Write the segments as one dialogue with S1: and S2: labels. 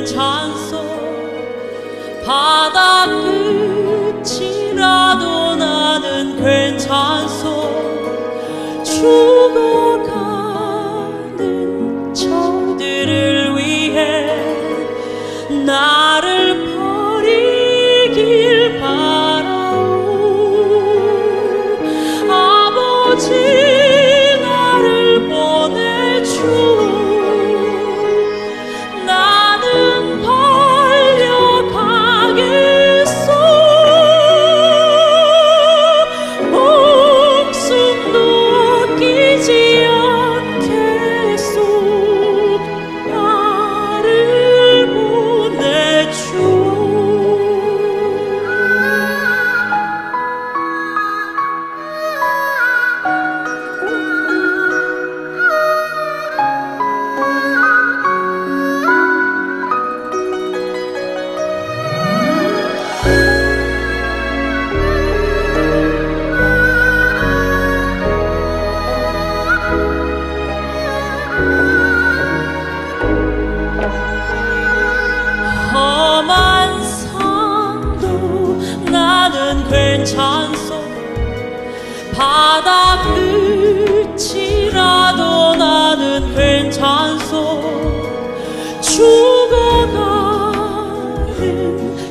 S1: 괜찮소. 바다 끝이라도 나는 괜찮소. 죽어가는 저들을 위해 나를 버리길 바라오. 아버지 나를 보내주. 나는 달려가겠소. 목숨도 아끼지 않겠소. 나를 보내주. 험한 산도 나는 괜찮소. 바다 끝이라도 나는 괜찮소. 죽어가는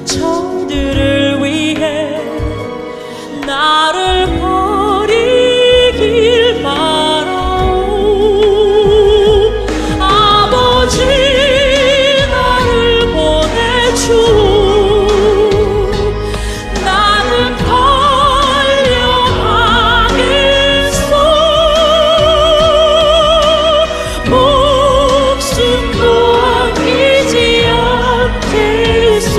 S1: 저들을 위해 나를 버리길 바라오. 아버지 나를 보내주. 나는 달려가겠소. 목숨도 아끼지 않겠소.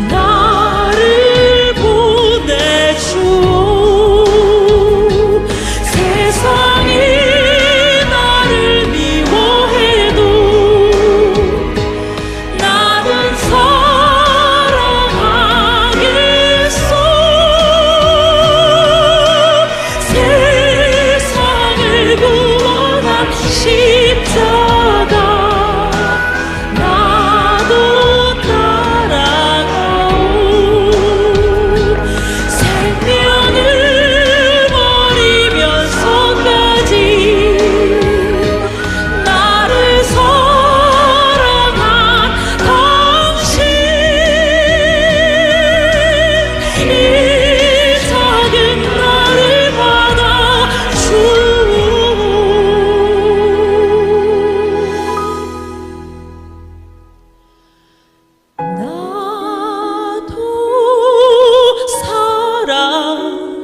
S1: 나를 보내주. 세상이 나를 미워해도 나는 사랑하겠소. 세상을 구원한 십자가 나도 따라가오. 생명을 버리면서까지 나를 사랑한 당신. 이 작은 나를 받아주. 나도 사랑하오.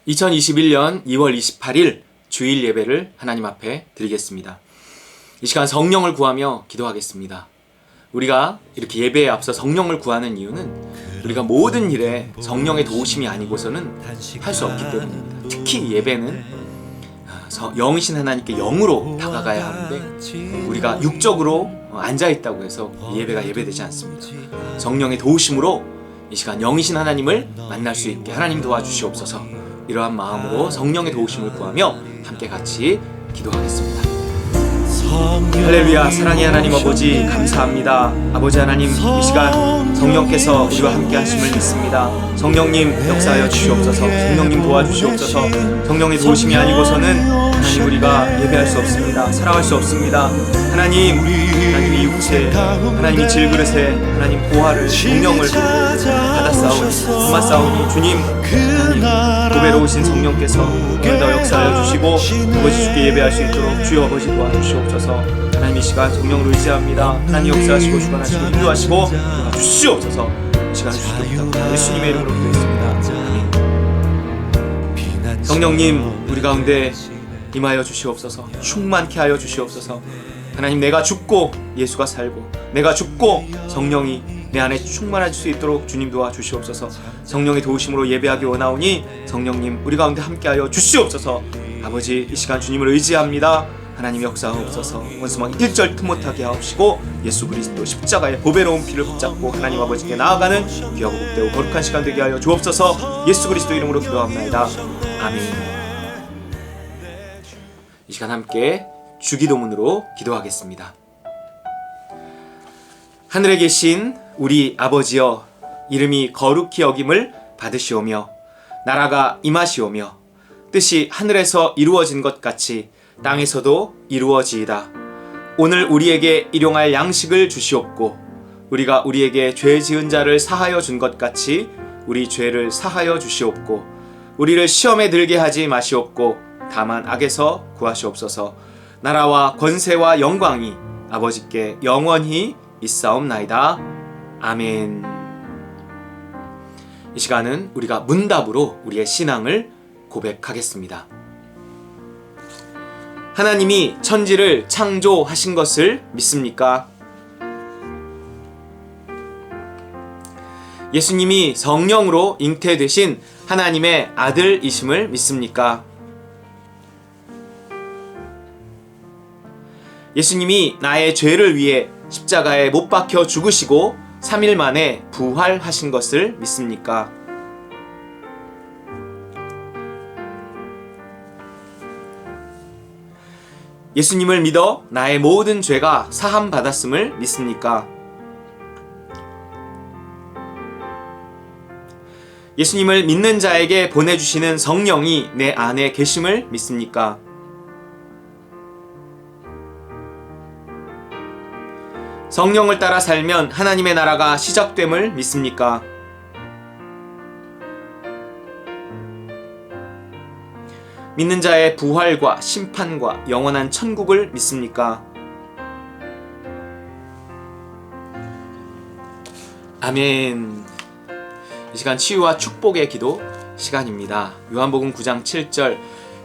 S2: 2021년 2월 28일 주일 예배를 하나님 앞에 드리겠습니다. 이 시간 성령을 구하며 기도하겠습니다. 우리가 이렇게 예배에 앞서 성령을 구하는 이유는 우리가 모든 일에 성령의 도우심이 아니고서는 할 수 없기 때문입니다. 특히 예배는 영이신 하나님께 영으로 다가가야 하는데 우리가 육적으로 앉아있다고 해서 예배가 예배되지 않습니다. 성령의 도우심으로 이 시간 영이신 하나님을 만날 수 있게 하나님 도와주시옵소서. 이러한 마음으로 성령의 도우심을 구하며 함께 같이 기도하겠습니다. 할렐루야. 사랑의 하나님 아버지 감사합니다. 아버지 하나님, 이 시간 성령께서 우리와 함께 하심을 믿습니다. 성령님 역사하여 주시옵소서. 성령님 도와주시옵소서. 성령의 도우심이 아니고서는 하나님 우리가 예배할 수 없습니다. 살아갈 수 없습니다. 하나님의 육체, 하나님이 질그릇에 하나님 보화를 성령을 받았사오니 주님, 하나님 고배로우신 성령께서 오늘도 역사하여 주시고 아버지 주께 예배할 수 있도록 주여 아버지 도와주시옵소서. 하나님 이 시간 성령으로 의지합니다. 하나님 역사하시고 주관하시고 인도하시고 도와주시옵소서. 이 시간 주시기 부탁드립니다. 예수님의 이름으로 기도했습니다. 성령님 우리 가운데 임하여 주시옵소서. 충만케 하여 주시옵소서. 하나님, 내가 죽고 예수가 살고 내가 죽고 성령이 내 안에 충만할 수 있도록 주님 도와주시옵소서. 성령의 도우심으로 예배하기 원하오니 성령님 우리 가운데 함께하여 주시옵소서. 아버지, 이 시간 주님을 의지합니다. 하나님 역사하옵소서. 원수막 1절 틈 못하게 하옵시고 예수 그리스도 십자가의 보배로운 피를 붙잡고 하나님 아버지께 나아가는 귀하고 복되고 거룩한 시간 되게 하여 주옵소서. 예수 그리스도 이름으로 기도합나이다. 아멘. 이 시간 함께 주기도문으로 기도하겠습니다. 하늘에 계신 우리 아버지여, 이름이 거룩히 여김을 받으시오며 나라가 임하시오며 뜻이 하늘에서 이루어진 것 같이 땅에서도 이루어지이다. 오늘 우리에게 일용할 양식을 주시옵고 우리가 우리에게 죄 지은 자를 사하여 준 것 같이 우리 죄를 사하여 주시옵고 우리를 시험에 들게 하지 마시옵고 다만 악에서 구하시옵소서. 나라와 권세와 영광이 아버지께 영원히 있사옵나이다. 아멘. 이 시간은 우리가 문답으로 우리의 신앙을 고백하겠습니다. 하나님이 천지를 창조하신 것을 믿습니까? 예수님이 성령으로 잉태되신 하나님의 아들이심을 믿습니까? 예수님이 나의 죄를 위해 십자가에 못 박혀 죽으시고 3일 만에 부활하신 것을 믿습니까? 예수님을 믿어 나의 모든 죄가 사함 받았음을 믿습니까? 예수님을 믿는 자에게 보내주시는 성령이 내 안에 계심을 믿습니까? 성령을 따라 살면 하나님의 나라가 시작됨을 믿습니까? 믿는 자의 부활과 심판과 영원한 천국을 믿습니까? 아멘. 이 시간 치유와 축복의 기도 시간입니다. 요한복음 9장 7절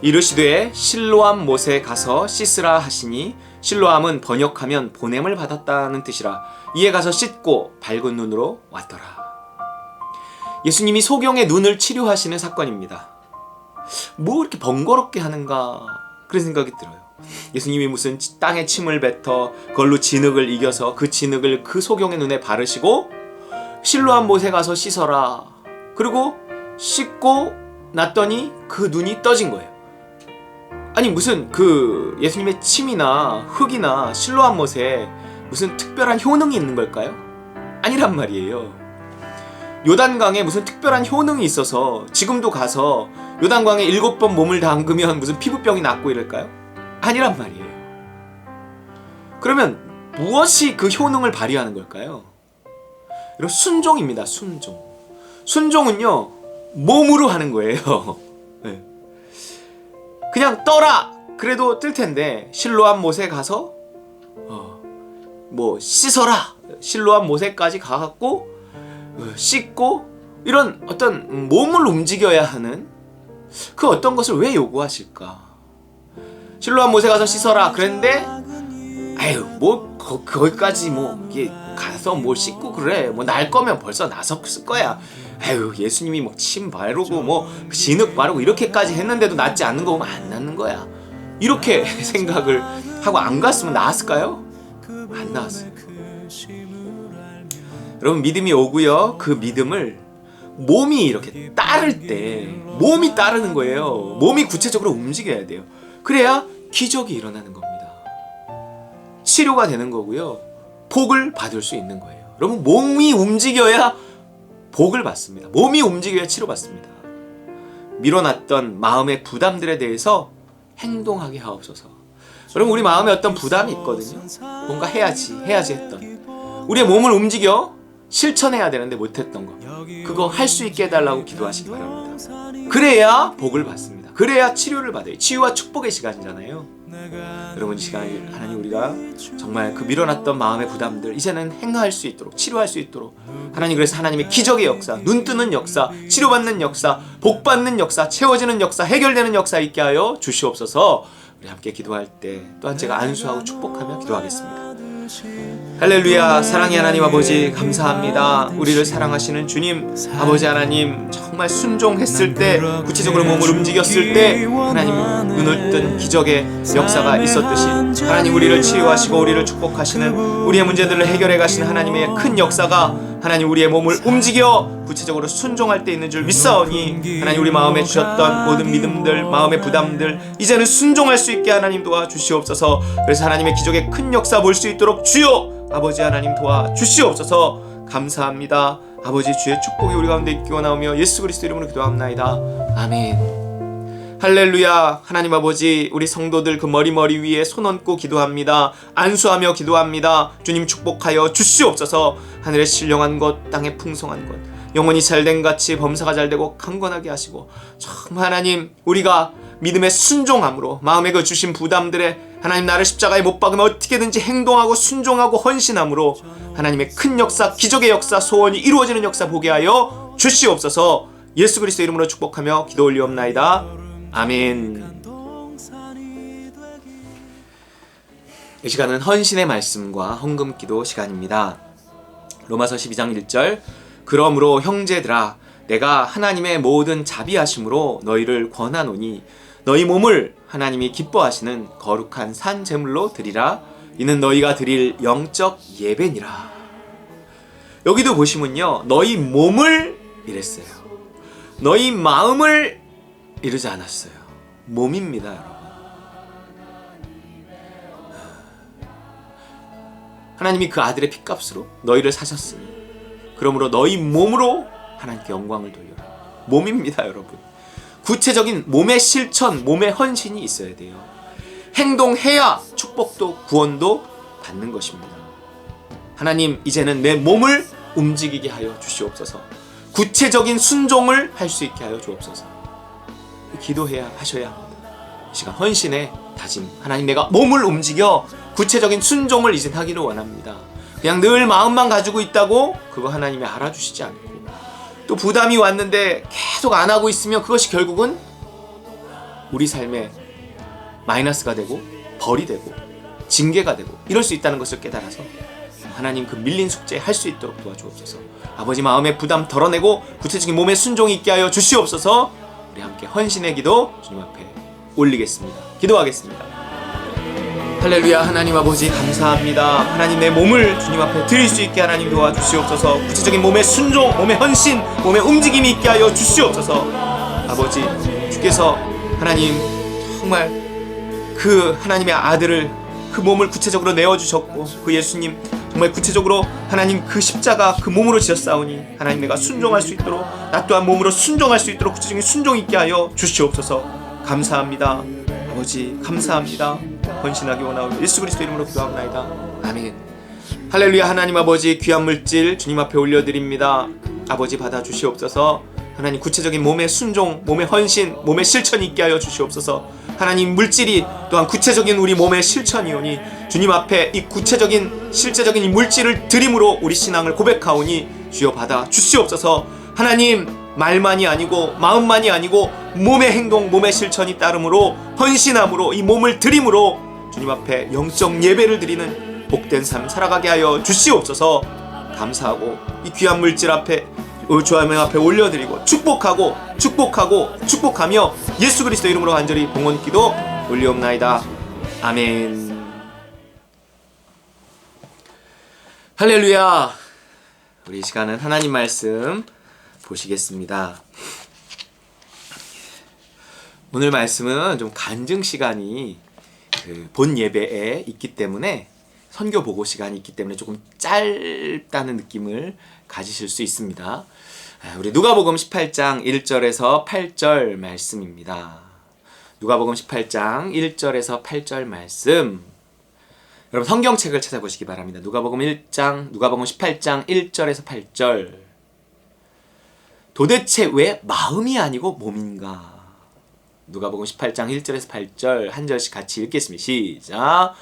S2: 이르시되 실로암 못에 가서 씻으라 하시니 실로암은 번역하면 보냄을 받았다는 뜻이라. 이에 가서 씻고 밝은 눈으로 왔더라. 예수님이 소경의 눈을 치료하시는 사건입니다. 뭐 이렇게 번거롭게 하는가 그런 생각이 들어요. 예수님이 무슨 땅에 침을 뱉어 그걸로 진흙을 이겨서 그 진흙을 그 소경의 눈에 바르시고 실로암 못에 가서 씻어라. 그리고 씻고 났더니 그 눈이 떠진 거예요. 아니 무슨 그 예수님의 침이나 흙이나 실로암 못에 무슨 특별한 효능이 있는 걸까요? 아니란 말이에요. 요단강에 무슨 특별한 효능이 있어서 지금도 가서 요단강에 7번 몸을 담그면 무슨 피부병이 낫고 이럴까요? 아니란 말이에요. 그러면 무엇이 그 효능을 발휘하는 걸까요? 여러분, 순종입니다. 순종. 순종은요 몸으로 하는 거예요. 네. 그냥 떠라 그래도 뜰 텐데 실로암 못에 가서 뭐 씻어라 실로암 못에까지 가갖고 씻고 이런 어떤 몸을 움직여야 하는 그 어떤 것을 왜 요구하실까? 실로암 못에 가서 씻어라 그랬는데 아유 뭐 거기까지 뭐 이게 가서 뭘 씻고 그래 뭐 날 거면 벌써 나섰을 거야. 아유 예수님이 뭐 침 바르고 뭐 진흙 바르고 이렇게까지 했는데도 낫지 않는 거 보면 안 낫는 거야. 이렇게 생각을 하고 안 갔으면 나았을까요? 안 나았어요. 여러분 믿음이 오고요. 그 믿음을 몸이 이렇게 따를 때 몸이 따르는 거예요. 몸이 구체적으로 움직여야 돼요. 그래야 기적이 일어나는 겁니다. 치료가 되는 거고요. 복을 받을 수 있는 거예요. 여러분 몸이 움직여야 복을 받습니다. 몸이 움직여야 치료받습니다. 밀어놨던 마음의 부담들에 대해서 행동하게 하옵소서. 여러분 우리 마음에 어떤 부담이 있거든요. 뭔가 해야지 했던 우리의 몸을 움직여 실천해야 되는데 못했던 거 그거 할 수 있게 해달라고 기도하시기 바랍니다. 그래야 복을 받습니다. 그래야 치료를 받아요. 치유와 축복의 시간이잖아요. 여러분 이 시간에 하나님 우리가 정말 그 밀어놨던 마음의 부담들 이제는 행할 수 있도록 치료할 수 있도록 하나님 그래서 하나님의 기적의 역사 눈 뜨는 역사 치료받는 역사 복 받는 역사 채워지는 역사 해결되는 역사 있게 하여 주시옵소서. 우리 함께 기도할 때 또한 제가 안수하고 축복하며 기도하겠습니다. 할렐루야. 사랑의 하나님 아버지 감사합니다. 우리를 사랑하시는 주님 아버지 하나님 정말 순종했을 때, 구체적으로 몸을 움직였을 때 하나님 눈을 뜬 기적의 역사가 있었듯이 하나님 우리를 치유하시고 우리를 축복하시는, 우리의 문제들을 해결해 가시는 하나님의 큰 역사가 하나님 우리의 몸을 움직여 구체적으로 순종할 때 있는 줄 믿사오니, 하나님 우리 마음에 주셨던 모든 믿음들, 마음의 부담들 이제는 순종할 수 있게 하나님 도와주시옵소서. 그래서 하나님의 기적의 큰 역사 볼 수 있도록 주여 아버지 하나님 도와주시옵소서. 감사합니다. 아버지 주의 축복이 우리 가운데 있기와 나오며 예수 그리스도 이름으로 기도합나이다. 아멘. 할렐루야. 하나님 아버지, 우리 성도들 그 머리 위에 손 얹고 기도합니다. 안수하며 기도합니다. 주님 축복하여 주시옵소서. 하늘에 신령한 것, 땅에 풍성한 것, 영혼이 잘된 같이 범사가 잘되고 강건하게 하시고, 정말 하나님 우리가 믿음의 순종함으로 마음에 그 주신 부담들에 하나님 나를 십자가에 못 박으면 어떻게든지 행동하고 순종하고 헌신함으로 하나님의 큰 역사, 기적의 역사, 소원이 이루어지는 역사 보게 하여 주시옵소서. 예수 그리스도 이름으로 축복하며 기도 올리옵나이다. 아멘. 이 시간은 헌신의 말씀과 헌금기도 시간입니다. 로마서 12장 1절, 그러므로 형제들아 내가 하나님의 모든 자비하심으로 너희를 권하노니 너희 몸을 하나님이 기뻐하시는 거룩한 산 제물로 드리라. 이는 너희가 드릴 영적 예배니라. 여기도 보시면요, 너희 몸을 이랬어요. 너희 마음을 이르지 않았어요. 몸입니다, 여러분. 하나님이 그 아들의 핏값으로 너희를 사셨으니 그러므로 너희 몸으로 하나님께 영광을 돌려라. 몸입니다, 여러분. 구체적인 몸의 실천, 몸의 헌신이 있어야 돼요. 행동해야 축복도 구원도 받는 것입니다. 하나님 이제는 내 몸을 움직이게 하여 주시옵소서. 구체적인 순종을 할 수 있게 하여 주옵소서. 기도해야 하셔야 합니다. 이 시간 헌신의 다짐, 하나님 내가 몸을 움직여 구체적인 순종을 이제 하기를 원합니다. 그냥 늘 마음만 가지고 있다고 그거 하나님이 알아주시지 않고, 또 부담이 왔는데 계속 안 하고 있으면 그것이 결국은 우리 삶에 마이너스가 되고 벌이 되고 징계가 되고 이럴 수 있다는 것을 깨달아서 하나님 그 밀린 숙제 할 수 있도록 도와주옵소서. 아버지 마음의 부담 덜어내고 구체적인 몸의 순종이 있게 하여 주시옵소서. 우리 함께 헌신의 기도 주님 앞에 올리겠습니다. 기도하겠습니다. 할렐루야. 하나님 아버지 감사합니다. 하나님 내 몸을 주님 앞에 드릴 수 있게 하나님 도와주시옵소서. 구체적인 몸의 순종, 몸의 헌신, 몸의 움직임이 있게 하여 주시옵소서. 아버지 주께서 하나님 정말 그 하나님의 아들을, 그 몸을 구체적으로 내어주셨고 그 예수님 정말 구체적으로 하나님 그 십자가 그 몸으로 지셨사오니 하나님 내가 순종할 수 있도록, 나 또한 몸으로 순종할 수 있도록 구체적인 순종 있게 하여 주시옵소서. 감사합니다. 아버지 감사합니다. 헌신하기 원하오니 예수 그리스도 이름으로 기도합나이다. 아멘. 할렐루야. 하나님 아버지 귀한 물질 주님 앞에 올려드립니다. 아버지 받아 주시옵소서. 하나님 구체적인 몸의 순종, 몸의 헌신, 몸의 실천이 있게 하여 주시옵소서. 하나님 물질이 또한 구체적인 우리 몸의 실천이오니 주님 앞에 이 구체적인 실제적인 이 물질을 드림으로 우리 신앙을 고백하오니 주여 받아 주시옵소서. 하나님 말만이 아니고 마음만이 아니고 몸의 행동, 몸의 실천이 따름으로 헌신함으로 이 몸을 드림으로 주님 앞에 영적 예배를 드리는 복된 삶 살아가게 하여 주시옵소서. 감사하고 이 귀한 물질 앞에 주님 앞에 올려드리고 축복하며 예수 그리스도 이름으로 간절히 봉헌기도 올리옵나이다. 아멘. 할렐루야. 우리 이 시간은 하나님 말씀 보시겠습니다. 오늘 말씀은 좀 간증 시간이 본 예배에 있기 때문에, 선교 보고 시간이 있기 때문에 조금 짧다는 느낌을 가지실 수 있습니다. 우리 누가복음 18장 1절에서 8절 말씀입니다. 누가복음 18장 1절에서 8절 말씀. 여러분 성경책을 찾아보시기 바랍니다. 누가복음 18장 1절에서 8절. 도대체 왜 마음이 아니고 몸인가? 누가복음 18장 1절에서 8절 한 절씩 같이 읽겠습니다. 시작.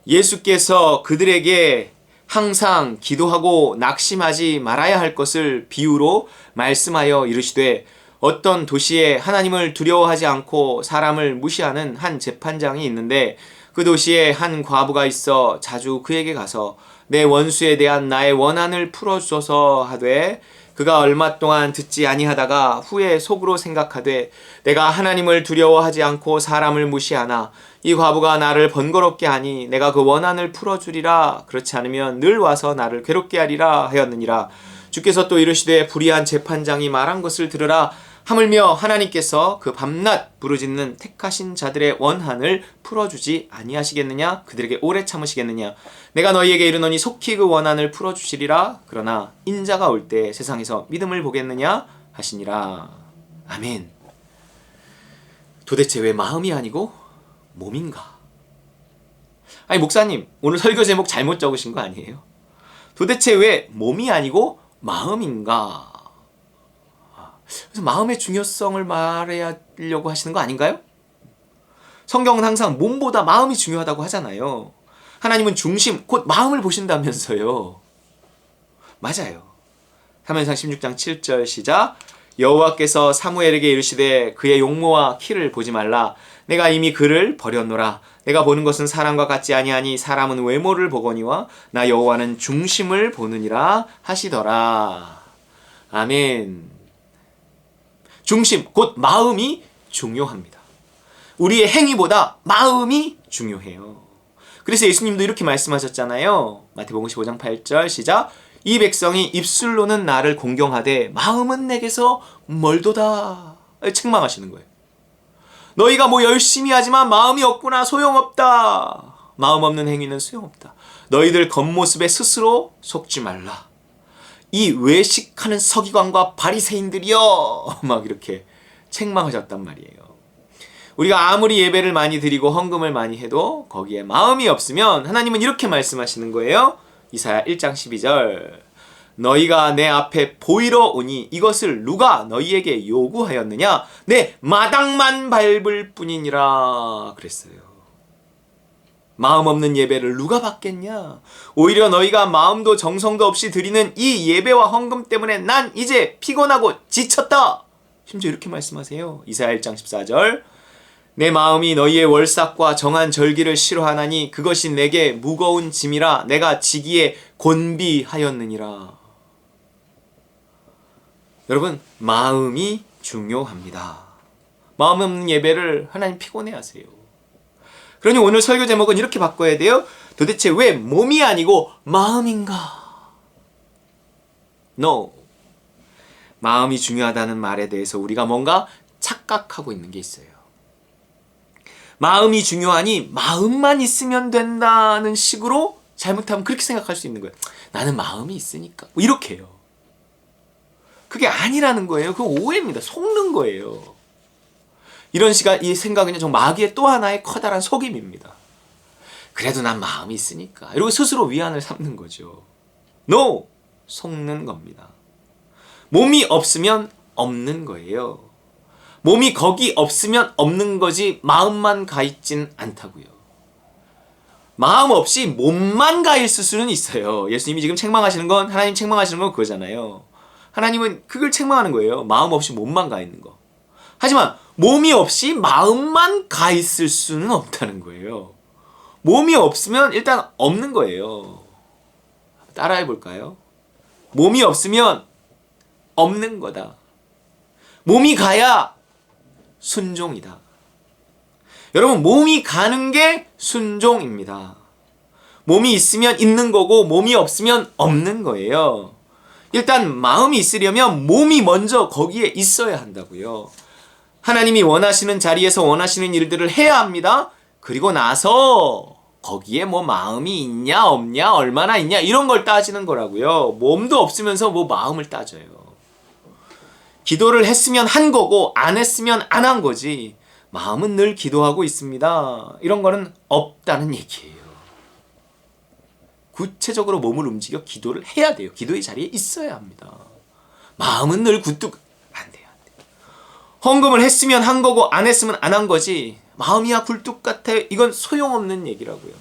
S2: 예수께서 그들에게 항상 기도하고 낙심하지 말아야 할 것을 비유로 말씀하여 이르시되, 어떤 도시에 하나님을 두려워하지 않고 사람을 무시하는 한 재판장이 있는데 그 도시에 한 과부가 있어 자주 그에게 가서 내 원수에 대한 나의 원한을 풀어주소서 하되, 그가 얼마 동안 듣지 아니하다가 후에 속으로 생각하되 내가 하나님을 두려워하지 않고 사람을 무시하나 이 과부가 나를 번거롭게 하니 내가 그 원한을 풀어주리라. 그렇지 않으면 늘 와서 나를 괴롭게 하리라 하였느니라. 주께서 또 이르시되 불의한 재판장이 말한 것을 들으라. 하물며 하나님께서 그 밤낮 부르짖는 택하신 자들의 원한을 풀어주지 아니하시겠느냐? 그들에게 오래 참으시겠느냐? 내가 너희에게 이르노니 속히 그 원한을 풀어주시리라. 그러나 인자가 올 때 세상에서 믿음을 보겠느냐? 하시니라. 아멘. 도대체 왜 마음이 아니고 몸인가? 아니 목사님, 오늘 설교 제목 잘못 적으신 거 아니에요? 도대체 왜 몸이 아니고 마음인가? 그래서 마음의 중요성을 말하려고 하시는 거 아닌가요? 성경은 항상 몸보다 마음이 중요하다고 하잖아요. 하나님은 중심, 곧 마음을 보신다면서요. 맞아요. 사무엘상 16장 7절 시작. 여호와께서 사무엘에게 이르시되 그의 용모와 키를 보지 말라. 내가 이미 그를 버렸노라. 내가 보는 것은 사람과 같지 아니하니 사람은 외모를 보거니와 나 여호와는 중심을 보느니라 하시더라. 아멘. 중심, 곧 마음이 중요합니다. 우리의 행위보다 마음이 중요해요. 그래서 예수님도 이렇게 말씀하셨잖아요. 마태복음 15장 8절 시작. 이 백성이 입술로는 나를 공경하되 마음은 내게서 멀도다. 책망하시는 거예요. 너희가 뭐 열심히 하지만 마음이 없구나. 소용없다. 마음 없는 행위는 소용없다. 너희들 겉모습에 스스로 속지 말라. 이 외식하는 서기관과 바리새인들이여 막 이렇게 책망하셨단 말이에요. 우리가 아무리 예배를 많이 드리고 헌금을 많이 해도 거기에 마음이 없으면 하나님은 이렇게 말씀하시는 거예요. 이사야 1장 12절. 너희가 내 앞에 보이러 오니 이것을 누가 너희에게 요구하였느냐? 내 마당만 밟을 뿐이니라 그랬어요. 마음 없는 예배를 누가 받겠냐? 오히려 너희가 마음도 정성도 없이 드리는 이 예배와 헌금 때문에 난 이제 피곤하고 지쳤다. 심지어 이렇게 말씀하세요. 이사야 1장 14절. 내 마음이 너희의 월삭과 정한 절기를 싫어하나니 그것이 내게 무거운 짐이라 내가 지기에 곤비하였느니라. 여러분, 마음이 중요합니다. 마음 없는 예배를 하나님 피곤해하세요. 그러니 오늘 설교 제목은 이렇게 바꿔야 돼요. 도대체 왜 몸이 아니고 마음인가? No. 마음이 중요하다는 말에 대해서 우리가 뭔가 착각하고 있는 게 있어요. 마음이 중요하니 마음만 있으면 된다는 식으로 잘못하면 그렇게 생각할 수 있는 거예요. 나는 마음이 있으니까. 뭐 이렇게 해요. 그게 아니라는 거예요. 그건 오해입니다. 속는 거예요. 이 생각은 정말 마귀의 또 하나의 커다란 속임입니다. 그래도 난 마음이 있으니까. 이러고 스스로 위안을 삼는 거죠. No! 속는 겁니다. 몸이 없으면 없는 거예요. 몸이 거기 없으면 없는 거지 마음만 가 있진 않다고요. 마음 없이 몸만 가 있을 수는 있어요. 예수님이 지금 책망하시는 건, 하나님 책망하시는 건 그거잖아요. 하나님은 그걸 책망하는 거예요. 마음 없이 몸만 가 있는 거. 하지만 몸이 없이 마음만 가 있을 수는 없다는 거예요. 몸이 없으면 일단 없는 거예요. 따라해 볼까요? 몸이 없으면 없는 거다. 몸이 가야 순종이다. 여러분, 몸이 가는 게 순종입니다. 몸이 있으면 있는 거고 몸이 없으면 없는 거예요. 일단 마음이 있으려면 몸이 먼저 거기에 있어야 한다고요. 하나님이 원하시는 자리에서 원하시는 일들을 해야 합니다. 그리고 나서 거기에 뭐 마음이 있냐 없냐 얼마나 있냐 이런 걸 따지는 거라고요. 몸도 없으면서 뭐 마음을 따져요. 기도를 했으면 한 거고 안 했으면 안 한 거지 마음은 늘 기도하고 있습니다. 이런 거는 없다는 얘기예요. 구체적으로 몸을 움직여 기도를 해야 돼요. 기도의 자리에 있어야 합니다. 마음은 늘 굴뚝 안 돼요. 헌금을 했으면 한 거고 안 했으면 안 한 거지 마음이야 굴뚝 같아 이건 소용없는 얘기라고요.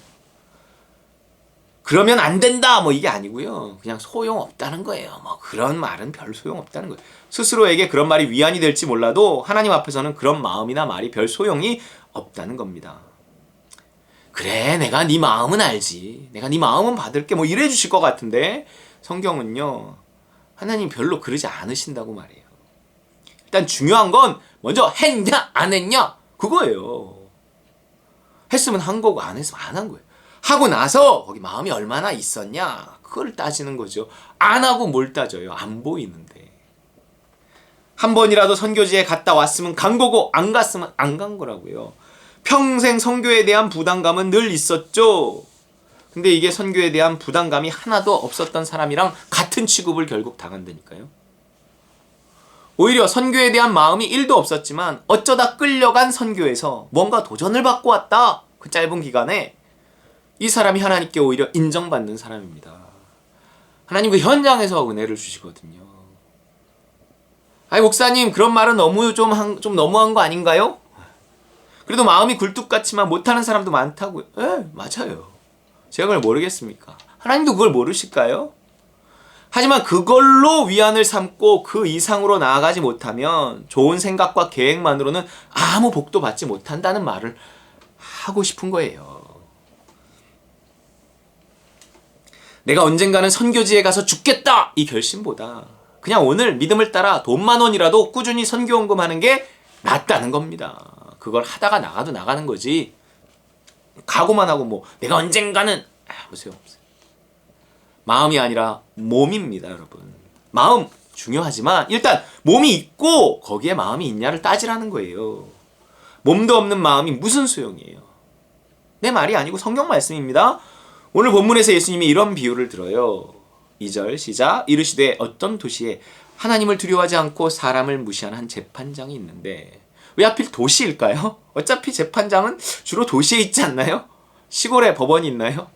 S2: 그러면 안 된다 뭐 이게 아니고요. 그냥 소용없다는 거예요. 뭐 그런 말은 별 소용없다는 거예요. 스스로에게 그런 말이 위안이 될지 몰라도 하나님 앞에서는 그런 마음이나 말이 별 소용이 없다는 겁니다. 그래 내가 네 마음은 알지. 내가 네 마음은 받을게 뭐 이래 주실 것 같은데 성경은요. 하나님 별로 그러지 않으신다고 말해요. 일단 중요한 건 먼저 했냐 안 했냐 그거예요. 했으면 한 거고 안 했으면 안 한 거예요. 하고 나서 거기 마음이 얼마나 있었냐 그걸 따지는 거죠. 안 하고 뭘 따져요. 안 보이는데. 한 번이라도 선교지에 갔다 왔으면 간 거고 안 갔으면 안 간 거라고요. 평생 선교에 대한 부담감은 늘 있었죠. 근데 이게 선교에 대한 부담감이 하나도 없었던 사람이랑 같은 취급을 결국 당한다니까요. 오히려 선교에 대한 마음이 1도 없었지만 어쩌다 끌려간 선교에서 뭔가 도전을 받고 왔다. 그 짧은 기간에 이 사람이 하나님께 오히려 인정받는 사람입니다. 하나님 그 현장에서 은혜를 주시거든요. 아니 목사님 그런 말은 너무 좀 너무한 거 아닌가요? 그래도 마음이 굴뚝 같지만 못하는 사람도 많다고요. 예, 맞아요. 제가 그걸 모르겠습니까? 하나님도 그걸 모르실까요? 하지만 그걸로 위안을 삼고 그 이상으로 나아가지 못하면 좋은 생각과 계획만으로는 아무 복도 받지 못한다는 말을 하고 싶은 거예요. 내가 언젠가는 선교지에 가서 죽겠다! 이 결심보다 그냥 오늘 믿음을 따라 돈 10,000원이라도 꾸준히 선교원금하는 게 낫다는 겁니다. 그걸 하다가 나가도 나가는 거지. 각오만 하고 뭐 내가 언젠가는 보세요. 마음이 아니라 몸입니다, 여러분. 마음 중요하지만 일단 몸이 있고 거기에 마음이 있냐를 따지라는 거예요. 몸도 없는 마음이 무슨 소용이에요? 내 말이 아니고 성경 말씀입니다. 오늘 본문에서 예수님이 이런 비유를 들어요. 2절 시작. 이르시되 어떤 도시에 하나님을 두려워하지 않고 사람을 무시하는 한 재판장이 있는데 왜 하필 도시일까요? 어차피 재판장은 주로 도시에 있지 않나요? 시골에 법원이 있나요?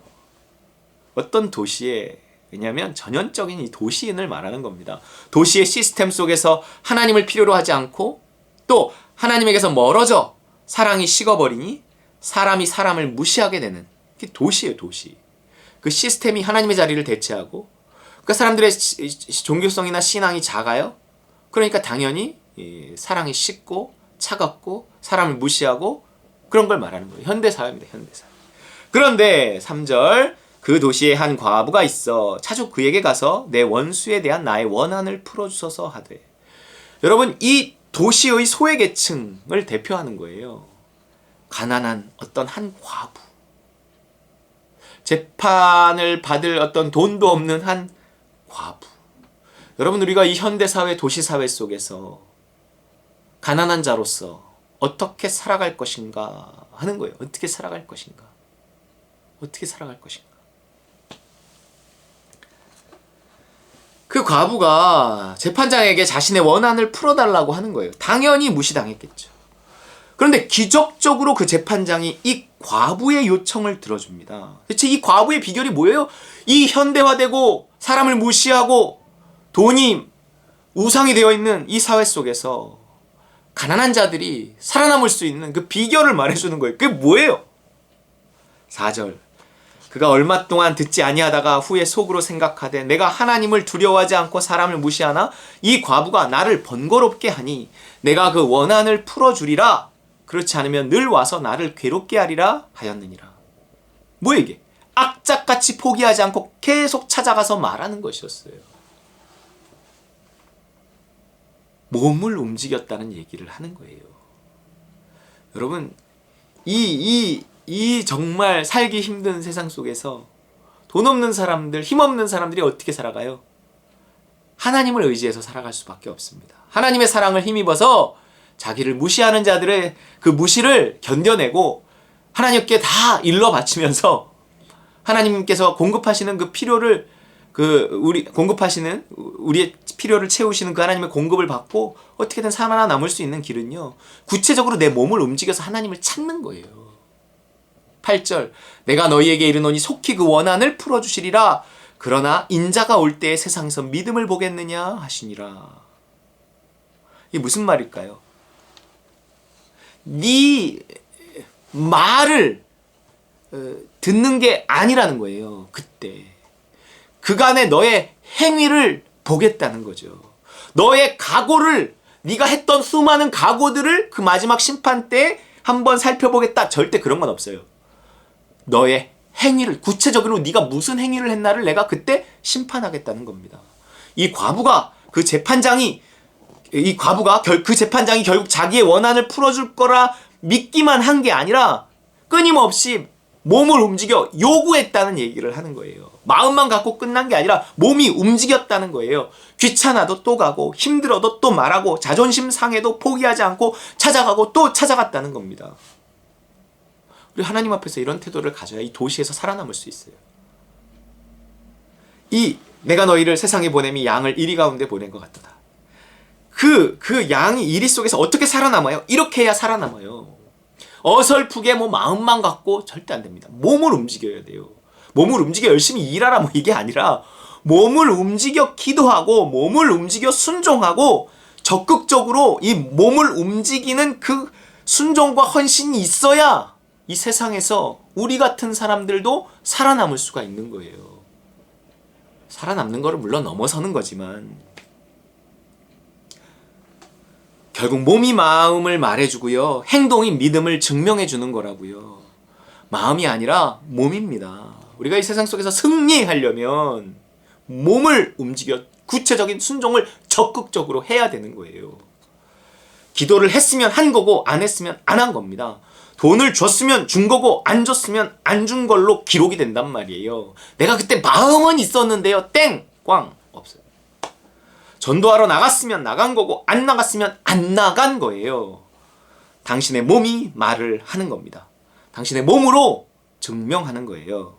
S2: 어떤 도시에, 왜냐하면 전형적인 이 도시인을 말하는 겁니다. 도시의 시스템 속에서 하나님을 필요로 하지 않고 또 하나님에게서 멀어져 사랑이 식어버리니 사람이 사람을 무시하게 되는 그게 도시예요, 도시. 그 시스템이 하나님의 자리를 대체하고 그 사람들의 종교성이나 신앙이 작아요. 그러니까 당연히 사랑이 식고 차갑고 사람을 무시하고 그런 걸 말하는 거예요. 현대사회입니다. 현대사회. 그런데 3절 그 도시에 한 과부가 있어 차주 그에게 가서 내 원수에 대한 나의 원한을 풀어주소서 하되. 여러분 이 도시의 소외계층을 대표하는 거예요. 가난한 어떤 한 과부. 재판을 받을 어떤 돈도 없는 한 과부. 여러분 우리가 이 현대사회 도시사회 속에서 가난한 자로서 어떻게 살아갈 것인가 하는 거예요. 어떻게 살아갈 것인가. 어떻게 살아갈 것인가. 그 과부가 재판장에게 자신의 원한을 풀어달라고 하는 거예요. 당연히 무시당했겠죠. 그런데 기적적으로 그 재판장이 이 과부의 요청을 들어줍니다. 대체 이 과부의 비결이 뭐예요? 이 현대화되고 사람을 무시하고 돈이 우상이 되어 있는 이 사회 속에서 가난한 자들이 살아남을 수 있는 그 비결을 말해주는 거예요. 그게 뭐예요? 4절 그가 얼마 동안 듣지 아니하다가 후에 속으로 생각하되 내가 하나님을 두려워하지 않고 사람을 무시하나 이 과부가 나를 번거롭게 하니 내가 그 원한을 풀어주리라. 그렇지 않으면 늘 와서 나를 괴롭게 하리라 하였느니라. 뭐야 이게? 악착같이 포기하지 않고 계속 찾아가서 말하는 것이었어요. 몸을 움직였다는 얘기를 하는 거예요. 여러분 이 정말 살기 힘든 세상 속에서 돈 없는 사람들, 힘 없는 사람들이 어떻게 살아가요? 하나님을 의지해서 살아갈 수밖에 없습니다. 하나님의 사랑을 힘입어서 자기를 무시하는 자들의 그 무시를 견뎌내고 하나님께 다 일러 바치면서 하나님께서 공급하시는 그 필요를 공급하시는 우리의 필요를 채우시는 그 하나님의 공급을 받고 어떻게든 살아남을 수 있는 길은요. 구체적으로 내 몸을 움직여서 하나님을 찾는 거예요. 8절 내가 너희에게 이르노니 속히 그 원한을 풀어주시리라. 그러나 인자가 올 때에 세상에서 믿음을 보겠느냐 하시니라. 이게 무슨 말일까요? 네 말을 듣는 게 아니라는 거예요. 그때 그간의 너의 행위를 보겠다는 거죠. 너의 각오를, 네가 했던 수많은 각오들을 그 마지막 심판 때 한번 살펴보겠다. 절대 그런 건 없어요. 너의 행위를, 구체적으로 네가 무슨 행위를 했나를 내가 그때 심판하겠다는 겁니다. 이 과부가 그 재판장이 결국 자기의 원한을 풀어줄 거라 믿기만 한 게 아니라 끊임없이 몸을 움직여 요구했다는 얘기를 하는 거예요. 마음만 갖고 끝난 게 아니라 몸이 움직였다는 거예요. 귀찮아도 또 가고 힘들어도 또 말하고 자존심 상해도 포기하지 않고 찾아가고 또 찾아갔다는 겁니다. 우리 하나님 앞에서 이런 태도를 가져야 이 도시에서 살아남을 수 있어요. 내가 너희를 세상에 보냄이 양을 이리 가운데 보낸 것 같다. 그 양이 이리 속에서 어떻게 살아남아요? 이렇게 해야 살아남아요. 어설프게 마음만 갖고 절대 안 됩니다. 몸을 움직여야 돼요. 몸을 움직여 열심히 일하라 이게 아니라 몸을 움직여 기도하고 몸을 움직여 순종하고 적극적으로 이 몸을 움직이는 그 순종과 헌신이 있어야 이 세상에서 우리 같은 사람들도 살아남을 수가 있는 거예요. 살아남는 거를 물론 넘어서는 거지만 결국 몸이 마음을 말해주고요. 행동이 믿음을 증명해주는 거라고요. 마음이 아니라 몸입니다. 우리가 이 세상 속에서 승리하려면 몸을 움직여 구체적인 순종을 적극적으로 해야 되는 거예요. 기도를 했으면 한 거고 안 했으면 안 한 겁니다. 돈을 줬으면 준 거고 안 줬으면 안 준 걸로 기록이 된단 말이에요. 내가 그때 마음은 있었는데요. 땡! 꽝! 없어요. 전도하러 나갔으면 나간 거고 안 나갔으면 안 나간 거예요. 당신의 몸이 말을 하는 겁니다. 당신의 몸으로 증명하는 거예요.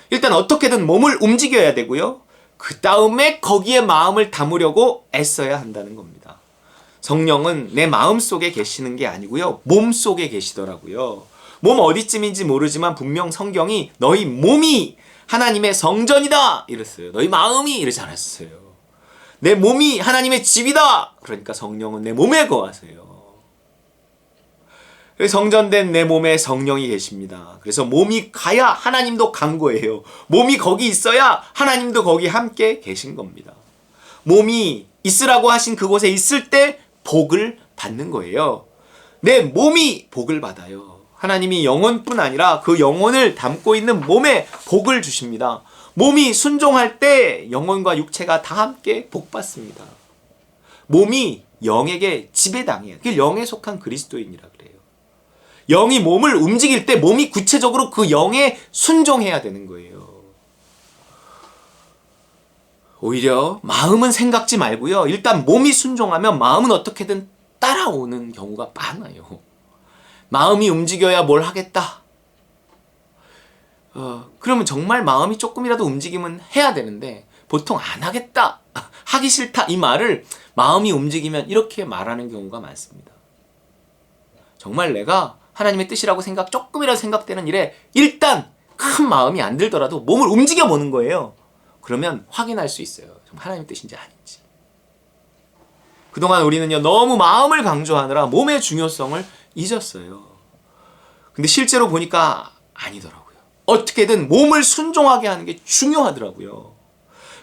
S2: 일단 어떻게든 몸을 움직여야 되고요. 그 다음에 거기에 마음을 담으려고 애써야 한다는 겁니다. 성령은 내 마음 속에 계시는 게 아니고요. 몸 속에 계시더라고요. 몸 어디쯤인지 모르지만 분명 성경이 너희 몸이 하나님의 성전이다 이랬어요. 너희 마음이 이러지 않았어요. 내 몸이 하나님의 집이다. 그러니까 성령은 내 몸에 거하세요. 성전된 내 몸에 성령이 계십니다. 그래서 몸이 가야 하나님도 간 거예요. 몸이 거기 있어야 하나님도 거기 함께 계신 겁니다. 몸이 있으라고 하신 그곳에 있을 때 복을 받는 거예요. 내 몸이 복을 받아요. 하나님이 영혼뿐 아니라 그 영혼을 담고 있는 몸에 복을 주십니다. 몸이 순종할 때 영혼과 육체가 다 함께 복받습니다. 몸이 영에게 지배당해요. 그게 영에 속한 그리스도인이라 그래요. 영이 몸을 움직일 때 몸이 구체적으로 그 영에 순종해야 되는 거예요. 오히려 마음은 생각지 말고요. 일단 몸이 순종하면 마음은 어떻게든 따라오는 경우가 많아요. 마음이 움직여야 뭘 하겠다. 그러면 정말 마음이 조금이라도 움직이면 해야 되는데 보통 안 하겠다, 하기 싫다 이 말을 마음이 움직이면 이렇게 말하는 경우가 많습니다. 정말 내가 하나님의 뜻이라고 조금이라도 생각되는 일에 일단 큰 마음이 안 들더라도 몸을 움직여 보는 거예요. 그러면 확인할 수 있어요. 정말 하나님의 뜻인지 아닌지. 그동안 우리는요 너무 마음을 강조하느라 몸의 중요성을 잊었어요. 근데 실제로 보니까 아니더라고요. 어떻게든 몸을 순종하게 하는 게 중요하더라고요.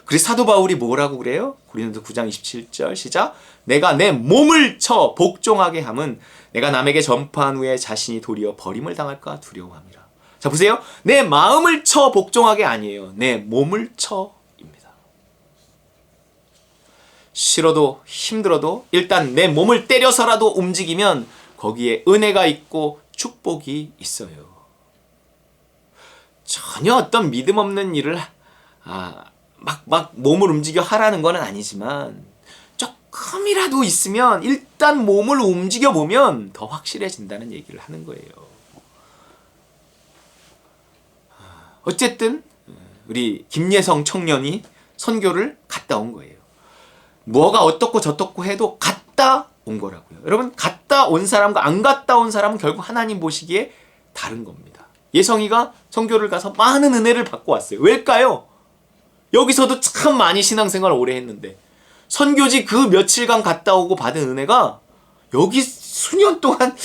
S2: 그래서 사도 바울이 뭐라고 그래요? 고린도서 9장 27절 시작. 내가 내 몸을 쳐 복종하게 함은 내가 남에게 전파한 후에 자신이 도리어 버림을 당할까 두려워함이라. 자 보세요. 내 마음을 쳐 복종하게 아니에요. 내 몸을 쳐입니다. 싫어도 힘들어도 일단 내 몸을 때려서라도 움직이면 거기에 은혜가 있고 축복이 있어요. 전혀 어떤 믿음 없는 일을 막 몸을 움직여 하라는 건 아니지만 조금이라도 있으면 일단 몸을 움직여 보면 더 확실해진다는 얘기를 하는 거예요. 어쨌든 우리 김예성 청년이 선교를 갔다 온 거예요. 뭐가 어떻고 저떻고 해도 갔다 온 거라고요. 여러분 갔다 온 사람과 안 갔다 온 사람은 결국 하나님 보시기에 다른 겁니다. 예성이가 선교를 가서 많은 은혜를 받고 왔어요. 왜일까요? 여기서도 참 많이 신앙생활을 오래 했는데 선교지 그 며칠간 갔다 오고 받은 은혜가 여기 수년 동안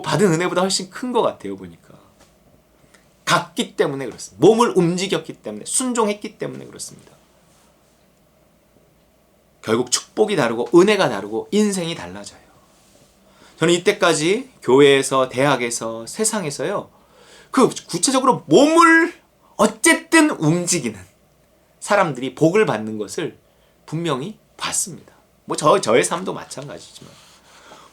S2: 받은 은혜보다 훨씬 큰 것 같아요. 보니까 갔기 때문에 그렇습니다. 몸을 움직였기 때문에 순종했기 때문에 그렇습니다. 결국 축복이 다르고 은혜가 다르고 인생이 달라져요. 저는 이때까지 교회에서 대학에서 세상에서요 그 구체적으로 몸을 어쨌든 움직이는 사람들이 복을 받는 것을 분명히 봤습니다. 뭐 저의 삶도 마찬가지지만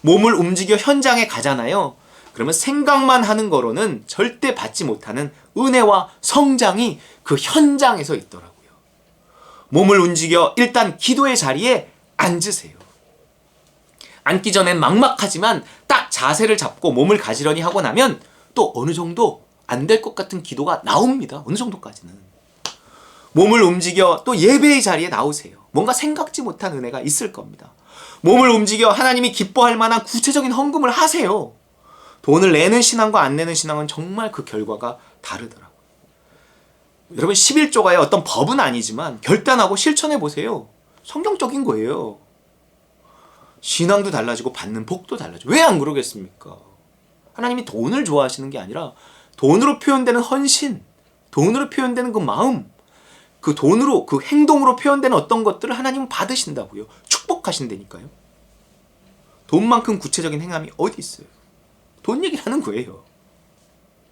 S2: 몸을 움직여 현장에 가잖아요. 그러면 생각만 하는 거로는 절대 받지 못하는 은혜와 성장이 그 현장에서 있더라고요. 몸을 움직여 일단 기도의 자리에 앉으세요. 앉기 전엔 막막하지만 딱 자세를 잡고 몸을 가지런히 하고 나면 또 어느 정도 안 될 것 같은 기도가 나옵니다. 어느 정도까지는. 몸을 움직여 또 예배의 자리에 나오세요. 뭔가 생각지 못한 은혜가 있을 겁니다. 몸을 움직여 하나님이 기뻐할 만한 구체적인 헌금을 하세요. 돈을 내는 신앙과 안 내는 신앙은 정말 그 결과가 다르더라고요. 여러분 11조가의 어떤 법은 아니지만 결단하고 실천해 보세요. 성경적인 거예요. 신앙도 달라지고 받는 복도 달라지고. 왜 안 그러겠습니까? 하나님이 돈을 좋아하시는 게 아니라 돈으로 표현되는 헌신, 돈으로 표현되는 그 마음, 그 돈으로, 그 행동으로 표현되는 어떤 것들을 하나님은 받으신다고요. 축복하신다니까요. 돈만큼 구체적인 행함이 어디 있어요? 돈 얘기를 하는 거예요.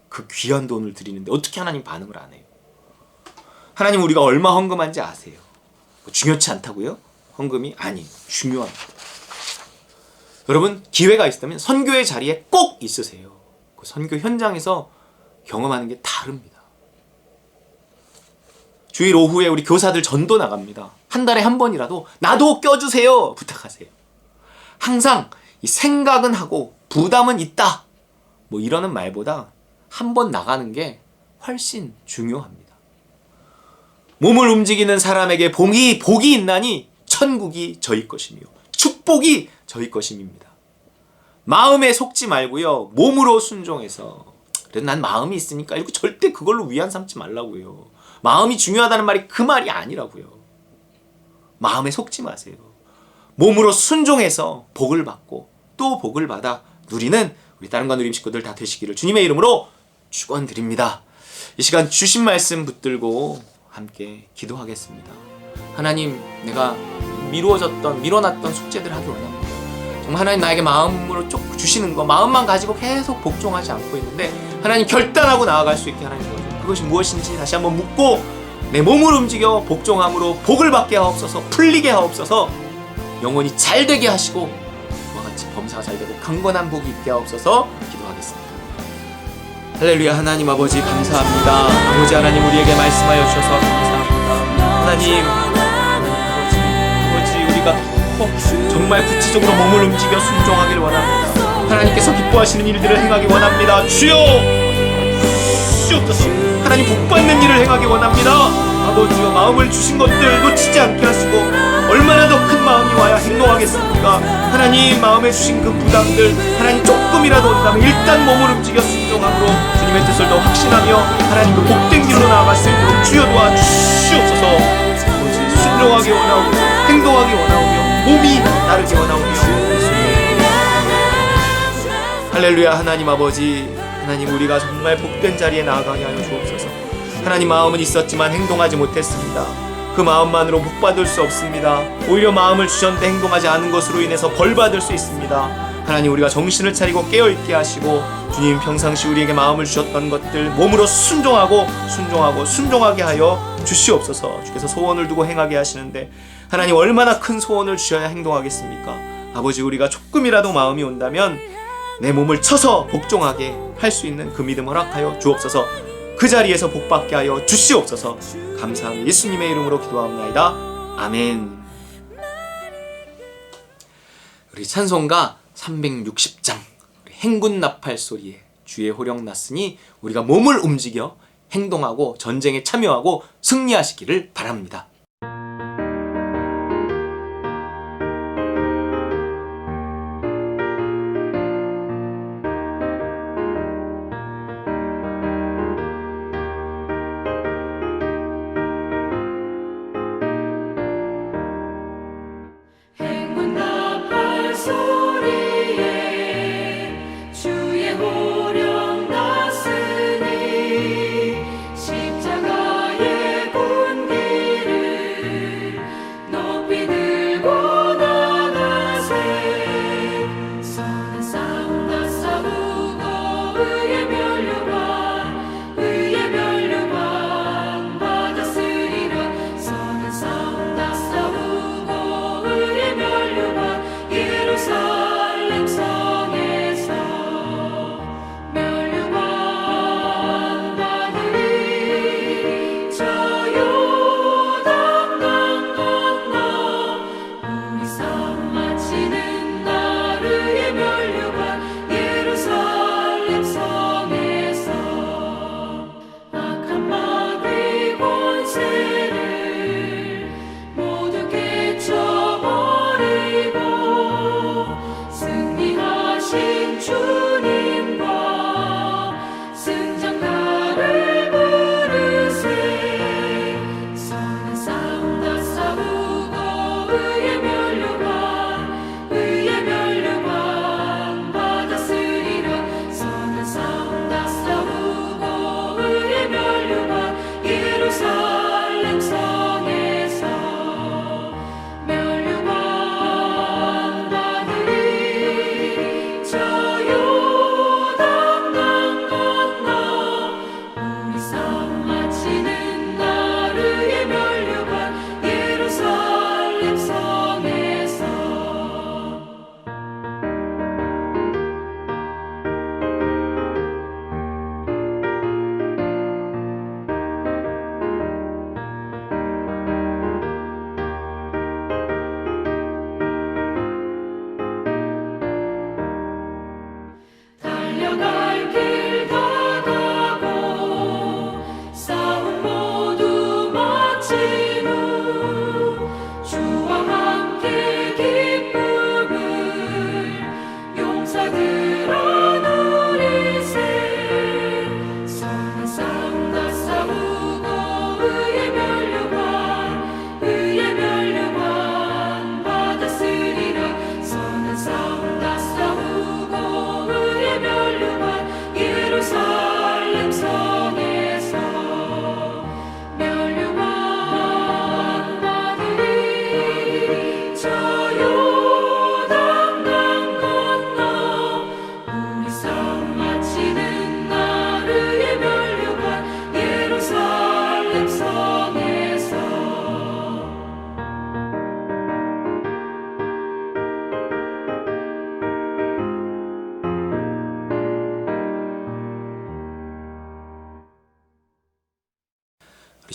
S2: 그 귀한 돈을 드리는데 어떻게 하나님 반응을 안 해요? 하나님 우리가 얼마 헌금한지 아세요? 중요치 않다고요? 헌금이 아니에요. 중요합니다. 여러분 기회가 있다면 선교의 자리에 꼭 있으세요. 그 선교 현장에서 경험하는 게 다릅니다. 주일 오후에 우리 교사들 전도 나갑니다. 한 달에 한 번이라도 나도 껴주세요 부탁하세요. 항상 이 생각은 하고 부담은 있다 뭐 이러는 말보다 한 번 나가는 게 훨씬 중요합니다. 몸을 움직이는 사람에게 복이 있나니 천국이 저희 것이며 축복이 저희 것임입니다. 마음에 속지 말고요. 몸으로 순종해서 그래도 난 마음이 있으니까 이렇게 절대 그걸로 위안 삼지 말라고요. 마음이 중요하다는 말이 그 말이 아니라고요. 마음에 속지 마세요. 몸으로 순종해서 복을 받고 또 복을 받아 누리는 우리 다른 관 누림 식구들 다 되시기를 주님의 이름으로 축원드립니다. 이 시간 주신 말씀 붙들고 함께 기도하겠습니다. 하나님, 내가 미뤄놨던 숙제들 하기 원합니다. 정말 하나님 나에게 마음으로 쭉 주시는 거 마음만 가지고 계속 복종하지 않고 있는데 하나님 결단하고 나아갈 수 있게 하나님 도와주세요. 그것이 무엇인지 다시 한번 묻고 내 몸을 움직여 복종함으로 복을 받게 하옵소서. 풀리게 하옵소서. 영혼이 잘되게 하시고 그와 같이 범사가 잘되고 강건한 복이 있게 하옵소서. 기도하겠습니다. 할렐루야. 하나님 아버지 감사합니다. 아버지 하나님 우리에게 말씀하여 주셔서 감사합니다. 하나님 아버지 우리가 정말 구체적으로 몸을 움직여 순종하기를 원합니다. 하나님께서 기뻐하시는 일들을 행하기 원합니다. 주여 주옵소서. 하나님 복받는 일을 행하기 원합니다. 아버지여 마음을 주신 것들 놓치지 않게 하시고 얼마나 더 큰 마음이 와야 행동하겠습니까? 하나님 마음에 주신 그 부담들 하나님 조금이라도 온다면 일단 몸을 움직여 순종함으로 주님의 뜻을 더 확신하며 하나님 그 복된 길로 나아갈 수 있도록 주여 도와주시옵소서. 아버지 순종하기 원하오며 행동하기 원하오며 몸이 따르기 원하오며 할렐루야. 하나님 아버지 하나님 우리가 정말 복된 자리에 나아가게 하여 주옵소서. 하나님 마음은 있었지만 행동하지 못했습니다. 그 마음만으로 복받을 수 없습니다. 오히려 마음을 주셨는데 행동하지 않은 것으로 인해서 벌받을 수 있습니다. 하나님 우리가 정신을 차리고 깨어있게 하시고 주님 평상시 우리에게 마음을 주셨던 것들 몸으로 순종하게 하여 주시옵소서. 주께서 소원을 두고 행하게 하시는데 하나님 얼마나 큰 소원을 주셔야 행동하겠습니까? 아버지 우리가 조금이라도 마음이 온다면 내 몸을 쳐서 복종하게 할 수 있는 그 믿음 허락하여 주옵소서. 그 자리에서 복받게 하여 주시옵소서. 감사합니다. 예수님의 이름으로 기도합니다. 아멘. 우리 찬송가 360장 행군 나팔 소리에 주의 호령 났으니 우리가 몸을 움직여 행동하고 전쟁에 참여하고 승리하시기를 바랍니다.
S1: 십자가의 군기를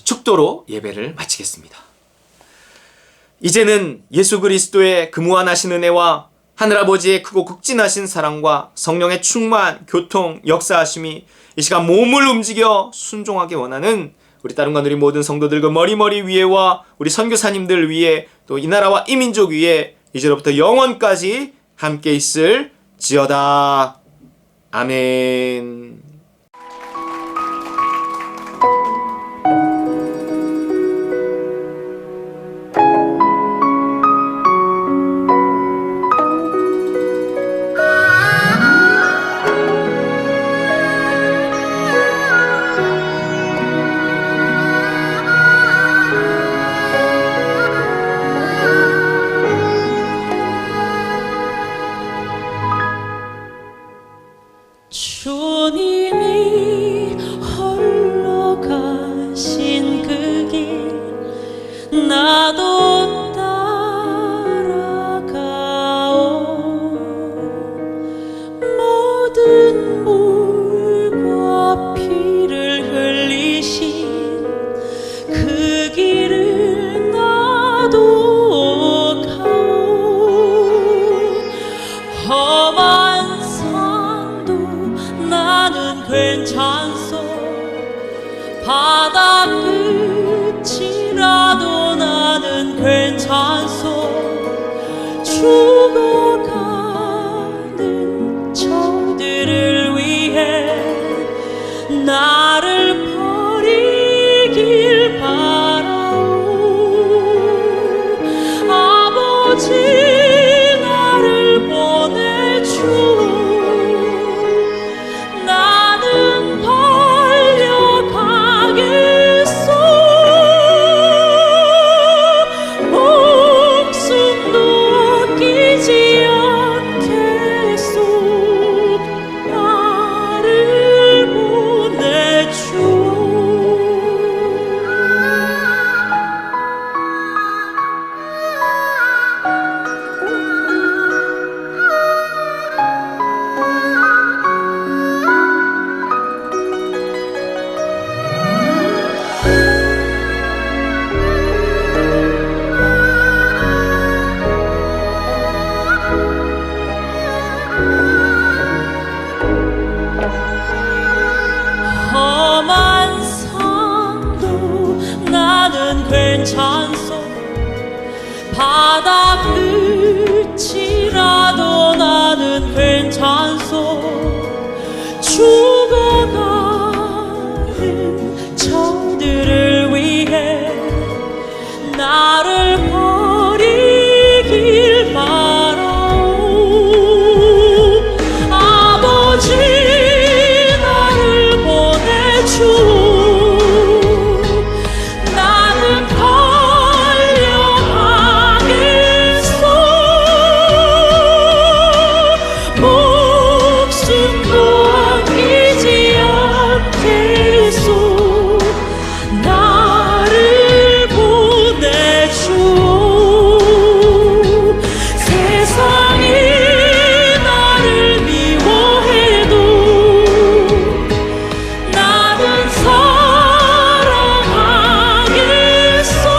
S2: 축도로 예배를 마치겠습니다. 이제는 예수 그리스도의 그 무한하신 은혜와 하늘아버지의 크고 극진하신 사랑과 성령의 충만, 교통, 역사하심이 이 시간 몸을 움직여 순종하게 원하는 우리 따름과 우리 모든 성도들 그 머리 위에와 우리 선교사님들 위에 또 이 나라와 이 민족 위에 이제로부터 영원까지 함께 있을 지어다. 아멘.
S1: 주님이 홀로 가신 그 길 나도 따라가오. 모든 물과 피를 흘리신 그 길을 나도 가오. 험한 산도 나는 괜찮소. 바다 끝이라도 나는 괜찮소. 죽어가는 저들을 위해 나를 버리길 바라오. 아버지 나를 보내주오. 나는 달려가겠소. 목숨도 아끼지 않겠소. 나를 보내주오. 험한 산도 나는 괜찮소. 바다 끝이라도 나는 괜찮소. 죽어가는 저들을 위해 나를 버리길 바라오. 아버지 나를 보내주오. 나는 달려가겠소. 목숨도 아끼지 않겠소. 나를 보내주오. 세상이 나를 미워해도 나는 사랑하겠소.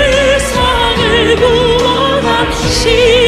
S1: 세상을 구원하신